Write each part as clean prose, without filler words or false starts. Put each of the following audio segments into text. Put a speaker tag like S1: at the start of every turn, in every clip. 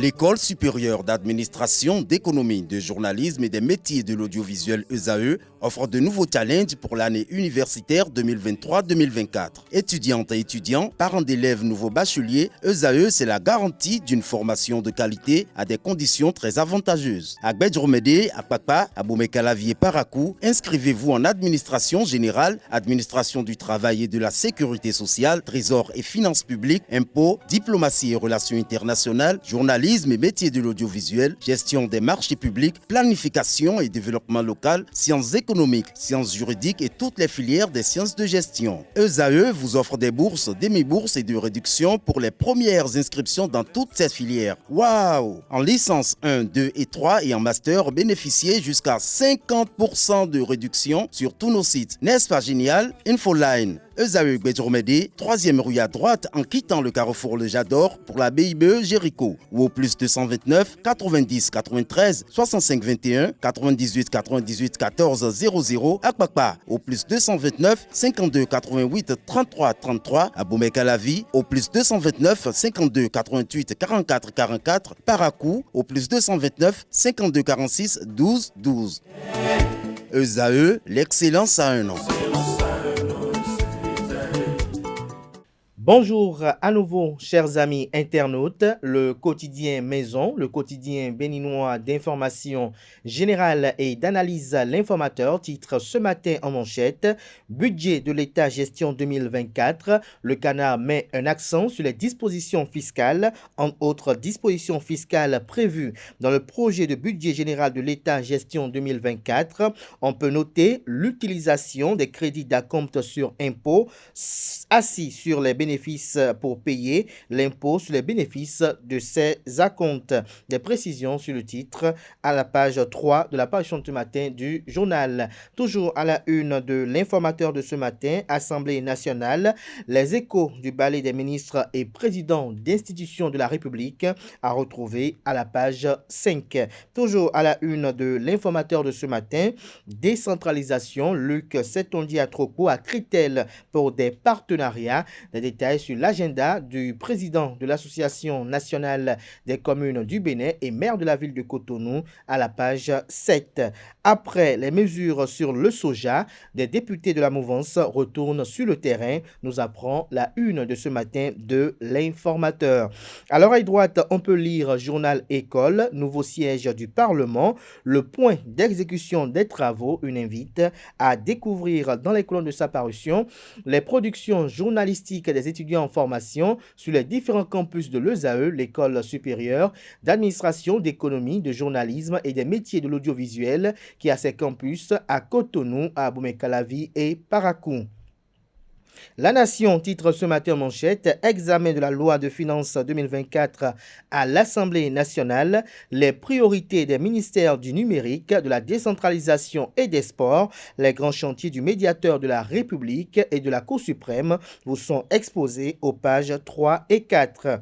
S1: L'École supérieure d'administration, d'économie, de journalisme et des métiers de l'audiovisuel ESAE offre de nouveaux challenges pour l'année universitaire 2023-2024. Étudiantes et étudiants, parents d'élèves nouveaux bacheliers, ESAE, c'est la garantie d'une formation de qualité à des conditions très avantageuses. À Gbedjromede, à Papa, à Boumekalavi et Parakou, inscrivez-vous en administration générale, administration du travail et de la sécurité sociale, trésor et finances publiques, impôts, diplomatie et relations internationales, journalisme et métiers de l'audiovisuel, gestion des marchés publics, planification et développement local, sciences économiques, sciences juridiques et toutes les filières des sciences de gestion. ESAE vous offre des bourses, demi-bourses et de réductions pour les premières inscriptions dans toutes ces filières. Waouh! En licence 1, 2 et 3 et en master, bénéficiez jusqu'à 50% de réduction sur tous nos sites. N'est-ce pas génial? Infoline. ESAE Gbedjromede, 3e rue à droite en quittant le carrefour Le Jador pour la BIBE Jéricho ou au plus 229 90 93 65 21 98 98 14 00 à Kpakpa au plus 229 52 88 33 33 à Boumekalavi au plus 229 52 88 44 44 Parakou au plus 229 52 46 12 12. ESAE, l'excellence à un an.
S2: Bonjour à nouveau, chers amis internautes. Le quotidien Maison, le quotidien béninois d'information générale et d'analyse L'Informateur, titre ce matin en manchette « Budget de l'État gestion 2024 ». Le Canard met un accent sur les dispositions fiscales, entre autres dispositions fiscales prévues dans le projet de budget général de l'État gestion 2024. On peut noter l'utilisation des crédits d'acompte sur impôts assis sur les bénéfices pour payer l'impôt sur les bénéfices de ces acomptes. Des précisions sur le titre à la page 3 de la parution de ce matin du journal. Toujours à la une de l'Informateur de ce matin, Assemblée nationale, les échos du ballet des ministres et présidents d'institutions de la République à retrouver à la page 5. Toujours à la une de l'Informateur de ce matin, décentralisation, Luc Setondiatroko à Critel pour des partenariats. Des détails sur l'agenda du président de l'Association nationale des communes du Bénin et maire de la ville de Cotonou à la page 7. Après les mesures sur le soja, des députés de la mouvance retournent sur le terrain, nous apprend la une de ce matin de l'Informateur. À l'oreille droite, on peut lire Journal École, nouveau siège du Parlement, le point d'exécution des travaux, une invite à découvrir dans les colonnes de sa parution les productions journalistiques des étudiants en formation sur les différents campus de l'ESAE, l'école supérieure d'administration, d'économie, de journalisme et des métiers de l'audiovisuel qui a ses campus à Cotonou, à Boumekalavi et Parakou. La Nation titre ce matin manchette « Examen de la loi de finances 2024 à l'Assemblée nationale, les priorités des ministères du numérique, de la décentralisation et des sports, les grands chantiers du médiateur de la République et de la Cour suprême vous sont exposés aux pages 3 et 4. »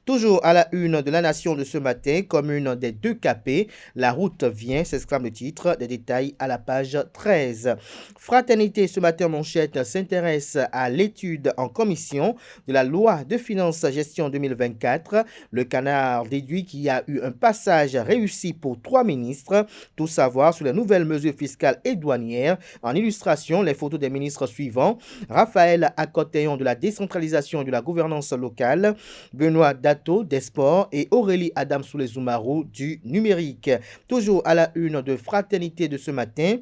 S2: Toujours à la une de la Nation de ce matin, commune des 2 capés, la route vient, s'exclame le titre, des détails à la page 13. Fraternité ce matin manchette s'intéresse à l'étude en commission de la loi de finances gestion 2024. Le Canard déduit qu'il y a eu un passage réussi pour 3 ministres. Tout savoir sur les nouvelles mesures fiscales et douanières. En illustration, les photos des ministres suivants. Raphaël Akoteyon de la décentralisation et de la gouvernance locale. Benoît Dato des sports et Aurélie Adam Soulezoumarou du numérique. Toujours à la une de Fraternité de ce matin.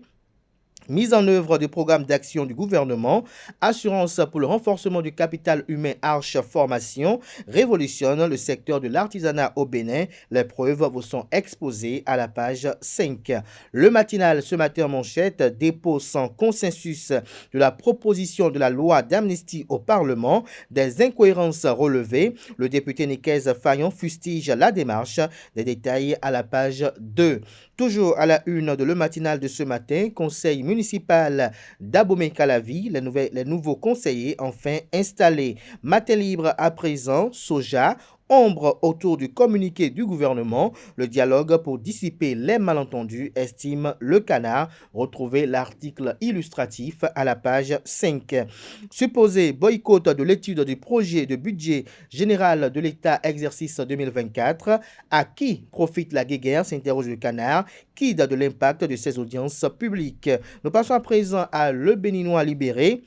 S2: Mise en œuvre des programmes d'action du gouvernement, assurance pour le renforcement du capital humain Arche Formation, révolutionne le secteur de l'artisanat au Bénin. Les preuves vous sont exposées à la page 5. Le matinal ce matin en manchette, dépôt sans consensus de la proposition de la loi d'amnistie au Parlement, des incohérences relevées. Le député Nicaise Fayon fustige la démarche. Des détails à la page 2. Toujours à la une de Le Matinal de ce matin, conseil municipal d'Abomey-Calavi, les nouveaux conseillers enfin installés. Matin libre à présent, soja, ombre autour du communiqué du gouvernement. Le dialogue pour dissiper les malentendus, estime Le Canard. Retrouvez l'article illustratif à la page 5. Supposé boycott de l'étude du projet de budget général de l'État exercice 2024. À qui profite la guéguerre, s'interroge Le Canard. Qui date de l'impact de ces audiences publiques? Nous passons à présent à Le Béninois libéré.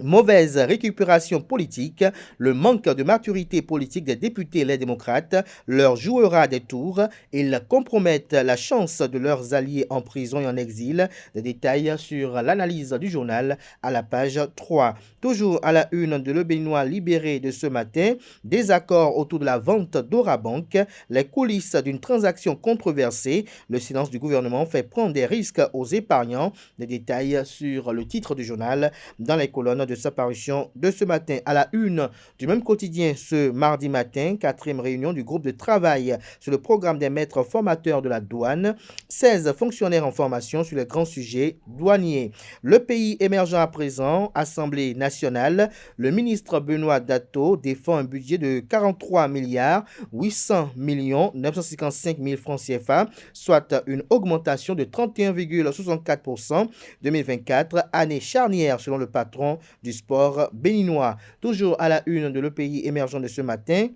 S2: Mauvaise récupération politique, le manque de maturité politique des députés les démocrates leur jouera des tours. Ils compromettent la chance de leurs alliés en prison et en exil. Des détails sur l'analyse du journal à la page 3. Toujours à la une de Le Béninois libéré de ce matin, désaccord autour de la vente d'Orabank, les coulisses d'une transaction controversée. Le silence du gouvernement fait prendre des risques aux épargnants. Des détails sur le titre du journal dans les colonnes de sa parution de ce matin. À la une du même quotidien ce mardi matin, 4e réunion du groupe de travail sur le programme des maîtres formateurs de la douane. 16 fonctionnaires en formation sur les grands sujets douaniers. Le pays émergent à présent, Assemblée nationale. Le ministre Benoît Dato défend un budget de 43 milliards 800 millions 955 000 francs CFA, soit une augmentation de 31,64% 2024, année charnière selon le patron du sport béninois. Toujours à la une de Le Pays émergent de ce matin.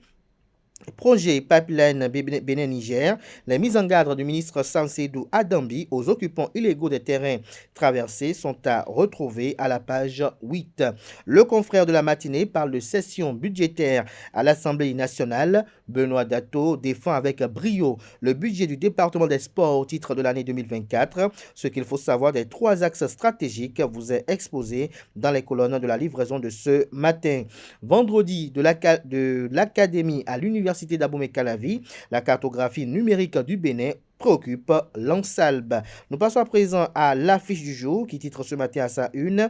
S2: Projet Pipeline Bénin-Niger, les mises en garde du ministre Sansedou Adambi aux occupants illégaux des terrains traversés sont à retrouver à la page 8. Le confrère de la matinée parle de session budgétaire à l'Assemblée nationale. Benoît Dato défend avec brio le budget du département des sports au titre de l'année 2024. Ce qu'il faut savoir des 3 axes stratégiques vous est exposé dans les colonnes de la livraison de ce matin. Vendredi de l'Académie à l'Université d'Abomey-Calavi, la cartographie numérique du Bénin préoccupe l'Ansalbe. Nous passons à présent à l'affiche du jour qui titre ce matin à sa une.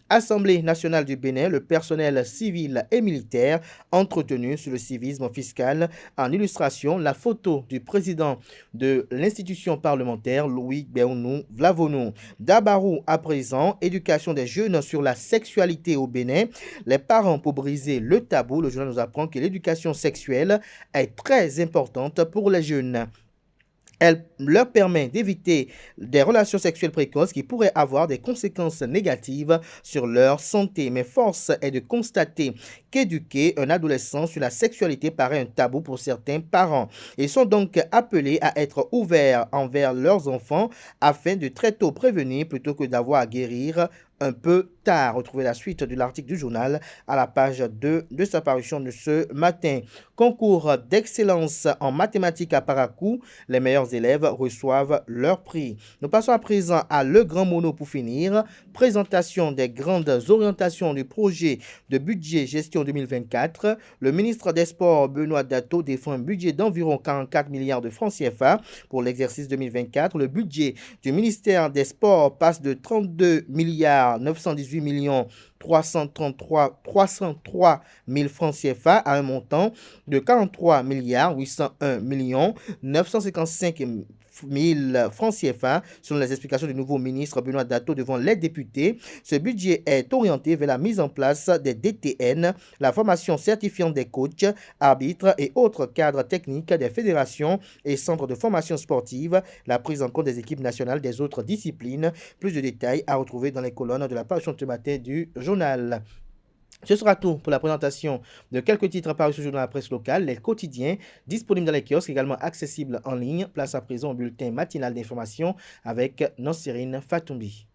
S2: Assemblée nationale du Bénin, le personnel civil et militaire entretenu sur le civisme fiscal. En illustration, la photo du président de l'institution parlementaire, Louis Béounou Vlavonou. Dabarou à présent, éducation des jeunes sur la sexualité au Bénin. Les parents pour briser le tabou. Le journal nous apprend que l'éducation sexuelle est très importante pour les jeunes. Elle leur permet d'éviter des relations sexuelles précoces qui pourraient avoir des conséquences négatives sur leur santé. Mais force est de constater qu'éduquer un adolescent sur la sexualité paraît un tabou pour certains parents. Ils sont donc appelés à être ouverts envers leurs enfants afin de très tôt prévenir plutôt que d'avoir à guérir un peu tard. Retrouvez la suite de l'article du journal à la page 2 de sa parution de ce matin. Concours d'excellence en mathématiques à Paracou. Les meilleurs élèves reçoivent leur prix. Nous passons à présent à Le Grand Mono pour finir. Présentation des grandes orientations du projet de budget gestion 2024. Le ministre des Sports, Benoît Dato, défend un budget d'environ 44 milliards de francs CFA pour l'exercice 2024. Le budget du ministère des Sports passe de 32 milliards 918 millions 303 000 francs CFA à un montant de 43 milliards 801 millions 955 000 francs CFA, selon les explications du nouveau ministre Benoît Dato devant les députés. Ce budget est orienté vers la mise en place des DTN, la formation certifiante des coachs, arbitres et autres cadres techniques des fédérations et centres de formation sportive, la prise en compte des équipes nationales des autres disciplines. Plus de détails à retrouver dans les colonnes de la parution de ce matin du journal. Ce sera tout pour la présentation de quelques titres parus ce jour dans la presse locale, les quotidiens disponibles dans les kiosques, également accessibles en ligne. Place à présent au bulletin matinal d'information avec Nancérine Fatoumbi.